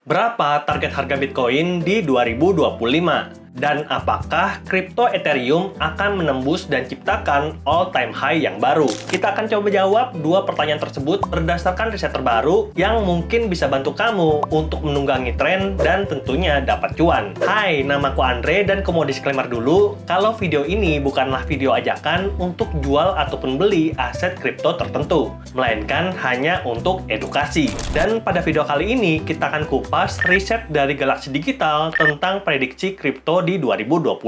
Berapa target harga Bitcoin di 2025? Dan apakah kripto Ethereum akan menembus dan ciptakan all-time high yang baru? Kita akan coba jawab dua pertanyaan tersebut berdasarkan riset terbaru yang mungkin bisa bantu kamu untuk menunggangi tren dan tentunya dapat cuan. Hai, namaku Andre dan aku mau disclaimer dulu kalau video ini bukanlah video ajakan untuk jual ataupun beli aset kripto tertentu, melainkan hanya untuk edukasi. Dan pada video kali ini kita akan kupas riset dari Galaxy Digital tentang prediksi kripto di 2025.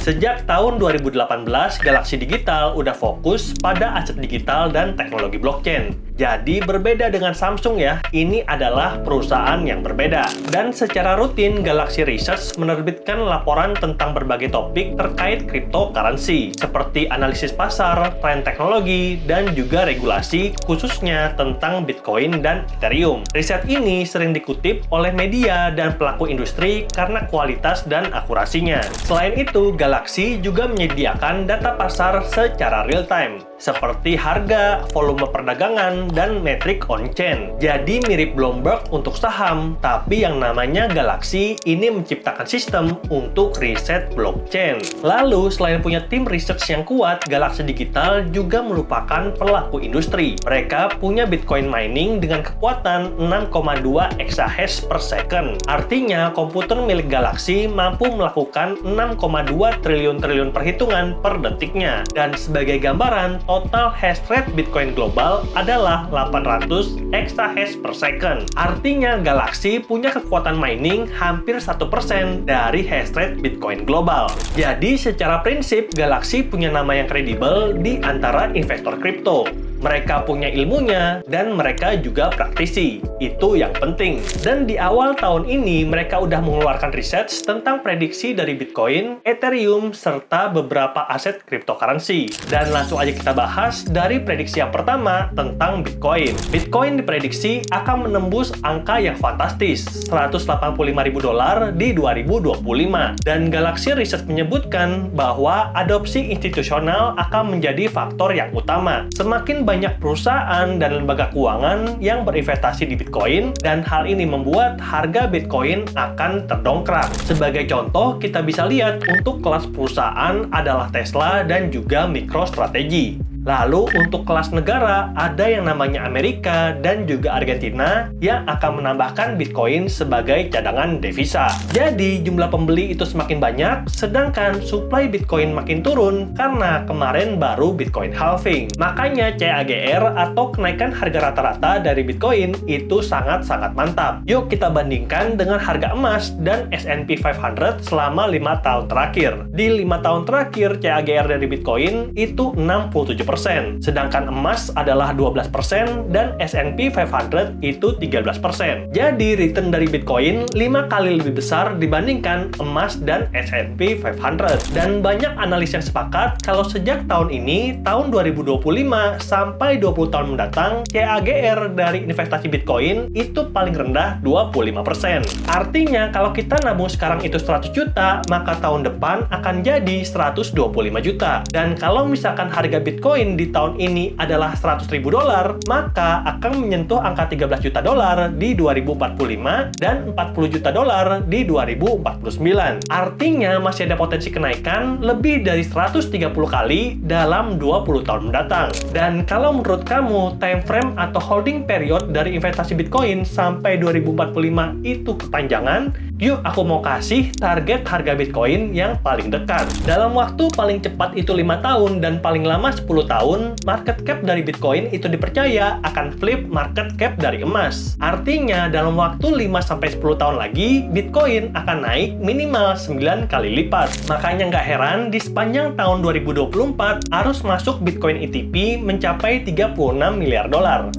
Sejak tahun 2018, Galaxy Digital udah fokus pada aset digital dan teknologi blockchain. Jadi berbeda dengan Samsung ya, ini adalah perusahaan yang berbeda. Dan secara rutin, Galaxy Research menerbitkan laporan tentang berbagai topik terkait cryptocurrency, seperti analisis pasar, tren teknologi, dan juga regulasi khususnya tentang Bitcoin dan Ethereum. Riset ini sering dikutip oleh media dan pelaku industri karena kualitas dan akurasinya. Selain itu, Galaxy juga menyediakan data pasar secara real-time, seperti harga, volume perdagangan, dan metrik on-chain. Jadi mirip Bloomberg untuk saham, tapi yang namanya Galaxy ini menciptakan sistem untuk riset blockchain. Lalu, selain punya tim research yang kuat, Galaxy Digital juga merupakan pelaku industri. Mereka punya Bitcoin mining dengan kekuatan 6,2 exahash per second. Artinya, komputer milik Galaxy mampu melakukan 6,2 triliun perhitungan per detiknya. Dan sebagai gambaran, total hash rate Bitcoin global adalah 800 exahash per second. Artinya Galaxy punya kekuatan mining hampir 1% dari hash rate Bitcoin global. Jadi secara prinsip Galaxy punya nama yang kredibel di antara investor kripto. Mereka punya ilmunya dan mereka juga praktisi. Itu yang penting. Dan di awal tahun ini mereka udah mengeluarkan riset tentang prediksi dari Bitcoin, Ethereum, serta beberapa aset cryptocurrency. Dan langsung aja kita bahas dari prediksi yang pertama tentang Bitcoin. Bitcoin diprediksi akan menembus angka yang fantastis, $185.000 di 2025. Dan Galaxy Research menyebutkan bahwa adopsi institusional akan menjadi faktor yang utama. Semakin banyak perusahaan dan lembaga keuangan yang berinvestasi di Bitcoin, dan hal ini membuat harga Bitcoin akan terdongkrak. Sebagai contoh, kita bisa lihat untuk kelas perusahaan adalah Tesla dan juga MicroStrategy. Lalu untuk kelas negara ada yang namanya Amerika dan juga Argentina yang akan menambahkan Bitcoin sebagai cadangan devisa. Jadi jumlah pembeli itu semakin banyak, sedangkan supply Bitcoin makin turun karena kemarin baru Bitcoin halving. Makanya CAGR atau kenaikan harga rata-rata dari Bitcoin itu sangat-sangat mantap. Yuk kita bandingkan dengan harga emas dan S&P 500 selama 5 tahun terakhir. Di 5 tahun terakhir CAGR dari Bitcoin itu 67%. Sedangkan emas adalah 12% dan S&P 500 itu 13%. Jadi return dari Bitcoin 5 kali lebih besar dibandingkan emas dan S&P 500. Dan banyak analis yang sepakat kalau sejak tahun ini, tahun 2025 sampai 20 tahun mendatang, CAGR dari investasi Bitcoin itu paling rendah 25%. Artinya kalau kita nabung sekarang itu 100 juta, maka tahun depan akan jadi 125 juta. Dan kalau misalkan harga Bitcoin di tahun ini adalah $100.000, maka akan menyentuh angka $13 juta di 2045 dan $40 juta di 2049. Artinya masih ada potensi kenaikan lebih dari 130 kali dalam 20 tahun mendatang. Dan kalau menurut kamu time frame atau holding period dari investasi Bitcoin sampai 2045 itu kepanjangan, yuk aku mau kasih target harga Bitcoin yang paling dekat. Dalam waktu paling cepat itu 5 tahun dan paling lama 10 tahun, market cap dari Bitcoin itu dipercaya akan flip market cap dari emas. Artinya dalam waktu 5-10 tahun lagi, Bitcoin akan naik minimal 9 kali lipat. Makanya nggak heran di sepanjang tahun 2024, arus masuk Bitcoin ETP mencapai $36 miliar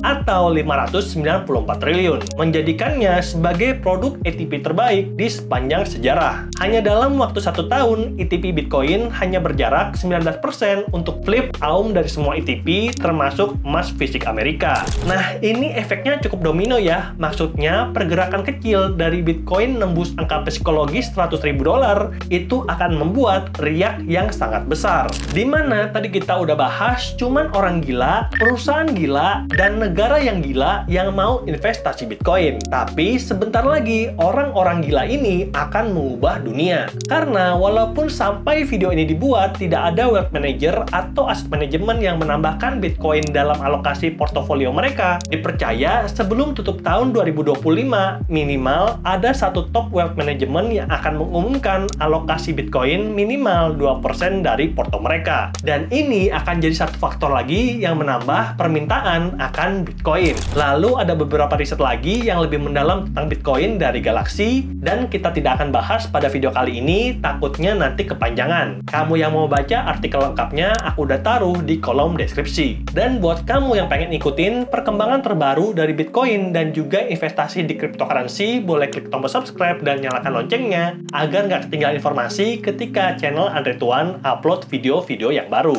atau 594 triliun, menjadikannya sebagai produk ETP terbaik terbaik di sepanjang sejarah. Hanya dalam waktu 1 tahun, ETP Bitcoin hanya berjarak 19% untuk flip AUM dari semua ETP, termasuk emas fisik Amerika. Nah, ini efeknya cukup domino ya. Maksudnya, pergerakan kecil dari Bitcoin nembus angka psikologis $100.000 itu akan membuat riak yang sangat besar. Dimana tadi kita udah bahas, cuman orang gila, perusahaan gila, dan negara yang gila yang mau investasi Bitcoin. Tapi sebentar lagi, orang-orang gila ini akan mengubah dunia. Karena walaupun sampai video ini dibuat, tidak ada wealth manager atau asset management yang menambahkan Bitcoin dalam alokasi portofolio mereka, dipercaya sebelum tutup tahun 2025, minimal ada satu top wealth management yang akan mengumumkan alokasi Bitcoin minimal 2% dari porto mereka. Dan ini akan jadi satu faktor lagi yang menambah permintaan akan Bitcoin. Lalu ada beberapa riset lagi yang lebih mendalam tentang Bitcoin dari Galaxy, dan kita tidak akan bahas pada video kali ini, takutnya nanti kepanjangan. Kamu yang mau baca artikel lengkapnya, aku udah taruh di kolom deskripsi. Dan buat kamu yang pengen ikutin perkembangan terbaru dari Bitcoin dan juga investasi di cryptocurrency, boleh klik tombol subscribe dan nyalakan loncengnya, agar nggak ketinggalan informasi ketika channel Andre Tuan upload video-video yang baru.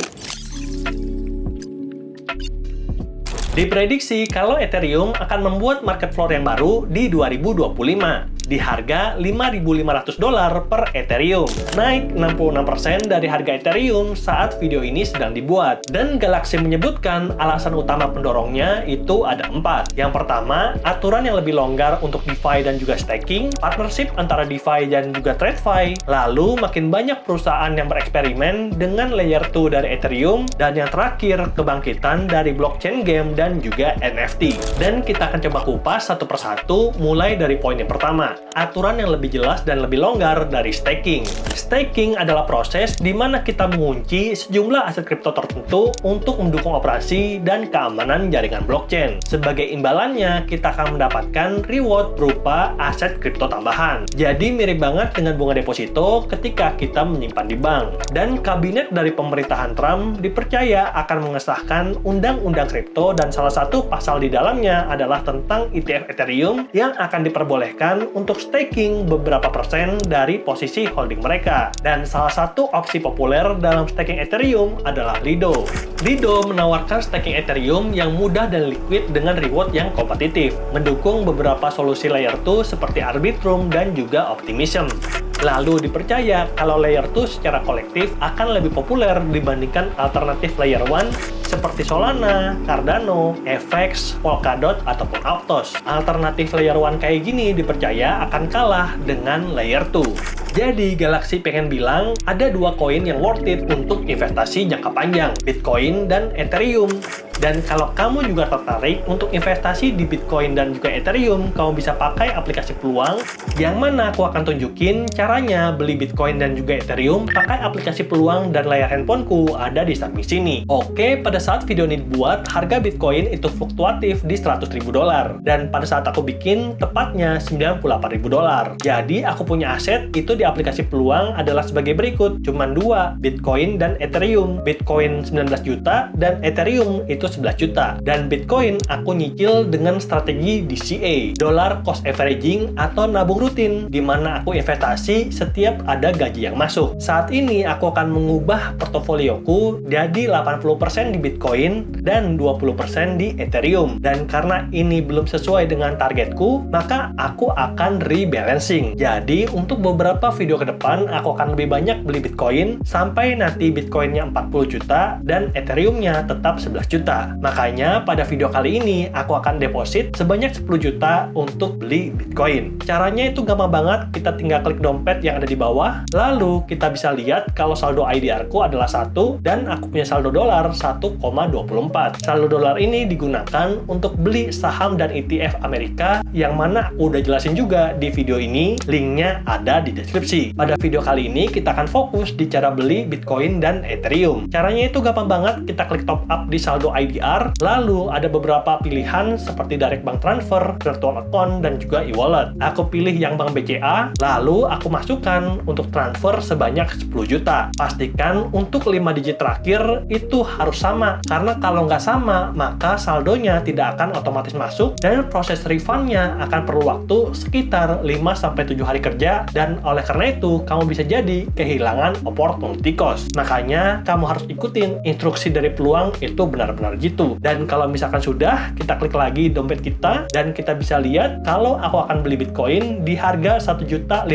Diprediksi kalau Ethereum akan membuat market floor yang baru di 2025 di harga $5.500 per Ethereum, naik 66% dari harga Ethereum saat video ini sedang dibuat. Dan Galaxy menyebutkan alasan utama pendorongnya itu ada 4. Yang pertama, aturan yang lebih longgar untuk DeFi dan juga staking, partnership antara DeFi dan juga TradFi, lalu makin banyak perusahaan yang bereksperimen dengan layer 2 dari Ethereum, dan yang terakhir, kebangkitan dari blockchain game dan juga NFT. Dan kita akan coba kupas satu persatu, mulai dari poin yang pertama, aturan yang lebih jelas dan lebih longgar dari staking. Staking adalah proses di mana kita mengunci sejumlah aset kripto tertentu untuk mendukung operasi dan keamanan jaringan blockchain. Sebagai imbalannya, kita akan mendapatkan reward berupa aset kripto tambahan. Jadi mirip banget dengan bunga deposito ketika kita menyimpan di bank. Dan kabinet dari pemerintahan Trump dipercaya akan mengesahkan undang-undang kripto, dan salah satu pasal di dalamnya adalah tentang ETF Ethereum yang akan diperbolehkan untuk staking beberapa persen dari posisi holding mereka. Dan salah satu opsi populer dalam staking Ethereum adalah Lido. Lido menawarkan staking Ethereum yang mudah dan liquid dengan reward yang kompetitif, mendukung beberapa solusi layer 2 seperti Arbitrum dan juga Optimism. Lalu dipercaya kalau layer 2 secara kolektif akan lebih populer dibandingkan alternatif layer 1 seperti Solana, Cardano, FX, Polkadot, ataupun Aptos. Alternatif layer 1 kayak gini dipercaya akan kalah dengan layer 2. Jadi Galaxy pengen bilang ada 2 koin yang worth it untuk investasi jangka panjang, Bitcoin dan Ethereum. Dan kalau kamu juga tertarik untuk investasi di Bitcoin dan juga Ethereum, kamu bisa pakai aplikasi Peluang, yang mana aku akan tunjukin caranya beli Bitcoin dan juga Ethereum pakai aplikasi Peluang, dan layar handphoneku ada di samping sini. Oke, pada saat video ini dibuat, harga Bitcoin itu fluktuatif di $100.000, dan pada saat aku bikin, tepatnya $98.000. Jadi aku punya aset itu di aplikasi Peluang adalah sebagai berikut, cuman 2, Bitcoin dan Ethereum. Bitcoin 19 juta dan Ethereum itu 11 juta. Dan Bitcoin aku nyicil dengan strategi DCA, Dollar Cost Averaging atau nabung rutin, di mana aku investasi setiap ada gaji yang masuk. Saat ini aku akan mengubah portofolioku jadi 80% di Bitcoin dan 20% di Ethereum. Dan karena ini belum sesuai dengan targetku, maka aku akan rebalancing. Jadi untuk beberapa video ke depan, aku akan lebih banyak beli Bitcoin sampai nanti Bitcoinnya 40 juta dan Ethereumnya tetap 11 juta. Makanya pada video kali ini aku akan deposit sebanyak 10 juta untuk beli Bitcoin. Caranya itu gampang banget, kita tinggal klik dompet yang ada di bawah, lalu kita bisa lihat kalau saldo IDR ku adalah 1 dan aku punya saldo dolar 1,24. Saldo dolar ini digunakan untuk beli saham dan ETF Amerika, yang mana aku udah jelasin juga di video ini, linknya ada di deskripsi. Pada video kali ini kita akan fokus di cara beli Bitcoin dan Ethereum. Caranya itu gampang banget, kita klik top up di saldo IDR IDR, lalu ada beberapa pilihan seperti direct bank transfer, virtual account, dan juga e-wallet. Aku pilih yang bank BCA, lalu aku masukkan untuk transfer sebanyak 10 juta. Pastikan untuk 5 digit terakhir itu harus sama, karena kalau nggak sama, maka saldonya tidak akan otomatis masuk dan proses refundnya akan perlu waktu sekitar 5-7 hari kerja, dan oleh karena itu, kamu bisa jadi kehilangan opportunity cost. Makanya, kamu harus ikutin instruksi dari peluang itu benar-benar gitu. Dan kalau misalkan sudah, kita klik lagi dompet kita, dan kita bisa lihat kalau aku akan beli Bitcoin di harga 1.590.000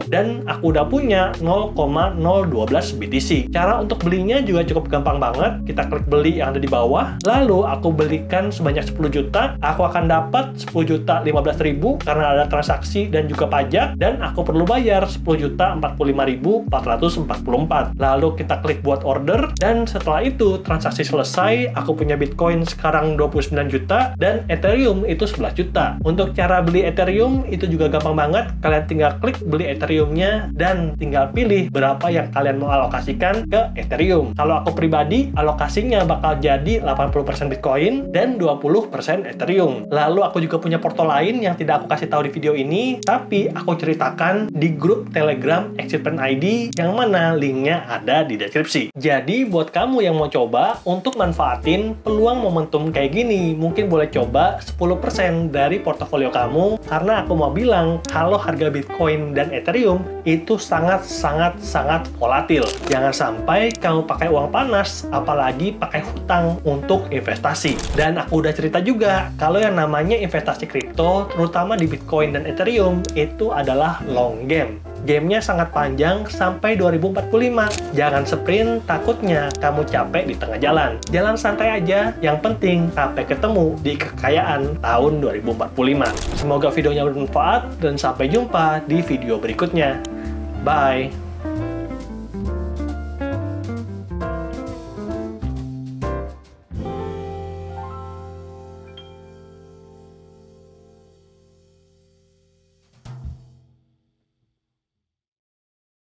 dan aku udah punya 0,012 BTC. Cara untuk belinya juga cukup gampang banget. Kita klik beli yang ada di bawah, lalu aku belikan sebanyak 10 juta, aku akan dapat 10.015.000 karena ada transaksi dan juga pajak, dan aku perlu bayar 10.045.444. Lalu kita klik buat order, dan setelah itu transaksi selesai, aku punya Bitcoin sekarang 29 juta dan Ethereum itu 11 juta. Untuk cara beli Ethereum itu juga gampang banget. Kalian tinggal klik beli Ethereum-nya dan tinggal pilih berapa yang kalian mau alokasikan ke Ethereum. Kalau aku pribadi, alokasinya bakal jadi 80% Bitcoin dan 20% Ethereum. Lalu aku juga punya porto lain yang tidak aku kasih tahu di video ini, tapi aku ceritakan di grup Telegram Exit Plan ID yang mana linknya ada di deskripsi. Jadi buat kamu yang mau coba untuk manfaatin peluang momentum kayak gini, mungkin boleh coba 10% dari portofolio kamu, karena aku mau bilang kalau harga Bitcoin dan Ethereum itu sangat volatil. Jangan sampai kamu pakai uang panas, apalagi pakai hutang untuk investasi. Dan aku udah cerita juga kalau yang namanya investasi kripto, terutama di Bitcoin dan Ethereum, itu adalah long game. Gamenya sangat panjang sampai 2045. Jangan sprint, takutnya kamu capek di tengah jalan. Jalan santai aja, yang penting sampai ketemu di kekayaan tahun 2045. Semoga videonya bermanfaat dan sampai jumpa di video berikutnya. Bye!